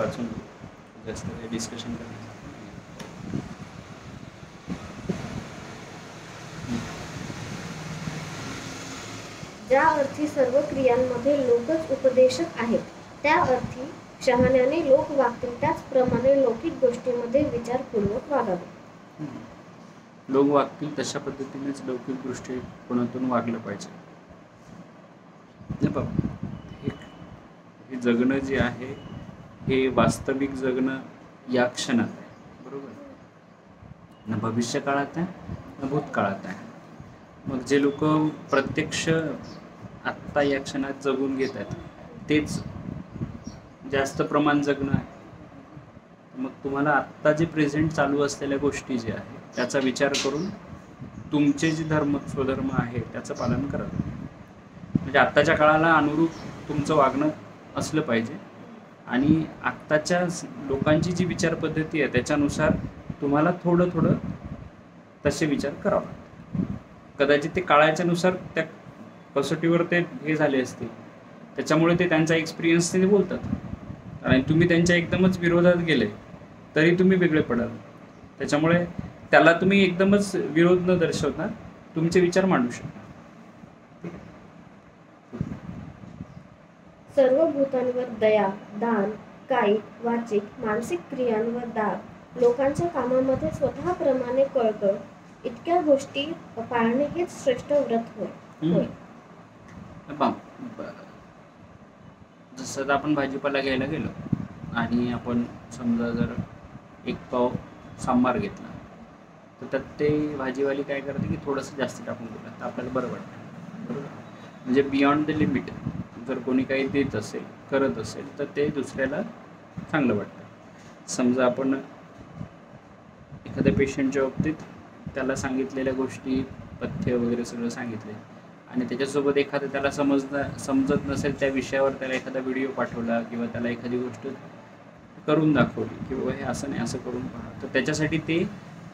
वाचून जास्त काही डिस्कशन करायचं. ज्या अर्थी सर्व क्रियांमध्ये लोकच उपदेशक आहेत, त्या अर्थी शहाण्याने लोक वागतील त्याचप्रमाणे लौकिक गोष्टींमध्ये विचारपूर्वक वागावे. लोक वागतील तशा पद्धतीनेच लौकिक दृष्टिकोनातून वागलं पाहिजे. हे जगणं जे आहे हे वास्तविक जगणं या क्षणात आहे, बरोबर. ना भविष्य काळात आहे ना भूतकाळात आहे. मग जे लोक प्रत्यक्ष आत्ता या क्षणात जगून घेत आहेत तेच जास्त प्रमाण जगणं आहे. मग तुम्हाला आत्ता जे प्रेझेंट चालू असलेल्या गोष्टी जे आहे त्याचा विचार करून तुमचे जे स्वधर्म आहे त्याचं पालन करावं. म्हणजे आत्ताच्या काळाला अनुरूप तुमचं वागणं असलं पाहिजे आणि आत्ताच्या लोकांची जी विचार पद्धती आहे त्याच्यानुसार तुम्हाला थोडं तसे विचार करावा. कदाचित ते काळाच्यानुसार त्या कसोटीवर ते हे झाले असतील, त्याच्यामुळे ते त्यांचा एक्सपिरियन्स ते बोलतात आणि तुम्ही त्यांच्या एकदमच विरोधात गेले तरी तुम्ही वेगळे पडाल. त्याच्यामुळे त्याला तुम्ही एकदमच विरोध न दर्शवता तुमचे विचार मांडू शकता. सर्व भूतांवर दया, दान, कायिक, वाचिक, मानसिक क्रियांवर दाब, लोकांच्या कामामध्ये स्वतःप्रमाणे कळकळ, इतक्या गोष्टी पाळणे हेच श्रेष्ठ व्रत होय. जसं आपण भाजीपाला घ्यायला गेलो आणि आपण समजा जर एक पाव सांबार घेतला तर त्यात ते भाजीवाली काय करते की थोडंसं जास्त टाकून दिलं तर आपल्याला बरं वाटतं, बरोबर. म्हणजे बियॉन्ड द लिमिट जर कोणी काही देत असेल करत असेल तर ते दुसऱ्याला चांगलं वाटतं. समजा आपण एखाद्या पेशंटच्या बाबतीत त्याला सांगितलेल्या गोष्टी पथ्य वगैरे सगळं सांगितले आणि त्याच्यासोबत एखादं त्याला समजत नसेल त्या विषयावर त्याला एखादा व्हिडिओ पाठवला किंवा त्याला एखादी गोष्ट करून दाखवली की बाबा हे असं नाही असं करून पहा, तर त्याच्यासाठी ते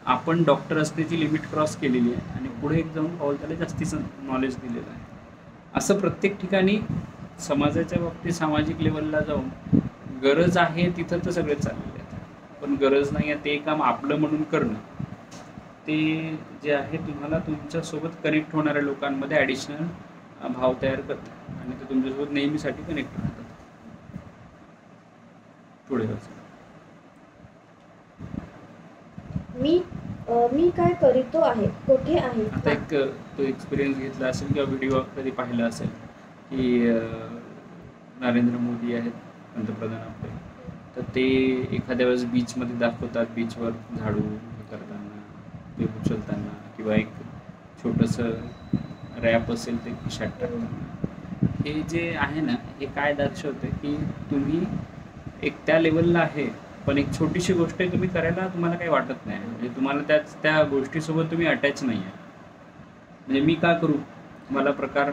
आपण डॉक्टर असण्याची लिमिट क्रॉस केलेली आहे आणि पुढे एक जाऊन पाऊल त्याला जास्तीचं नॉलेज दिलेलं आहे. असं प्रत्येक ठिकाणी समाजाच्या बाबतीत सामाजिक लेवलला जाऊन गरज आहे तिथं तर सगळे चाललेले आहेत, पण गरज नाही आहे ते काम आपलं म्हणून करणं ते जे आहे तुम्हाला तुमच्यासोबत कनेक्ट होणाऱ्या लोकांमध्ये ॲडिशनल भाव तयार करतात आणि ते तुमच्यासोबत नेहमीसाठी कनेक्ट राहतात. पुढे मी काय करीतो आहे, कुठे आहे. आता एक तो एक्सपिरियन्स घेतला असेल किंवा व्हिडिओ कधी पाहिला असेल की नरेंद्र मोदी आहेत पंतप्रधान आपले, तर ते एखाद्या वेळेस बीचमध्ये दाखवतात बीचवर झाडू करताना ते उचलताना किंवा एक छोटंसं रॅप असेल ते खिशात टाकताना. हे जे आहे ना हे काय दर्शवते की तुम्ही एक त्या लेवलला आहे पण एक छोटीशी गोष्ट आहे तुम्ही करायला तुम्हाला काही वाटत नाही, म्हणजे तुम्हाला त्या गोष्टीसोबत तुम्ही अटॅच नाही आहे. म्हणजे मी का करू, मला प्रकार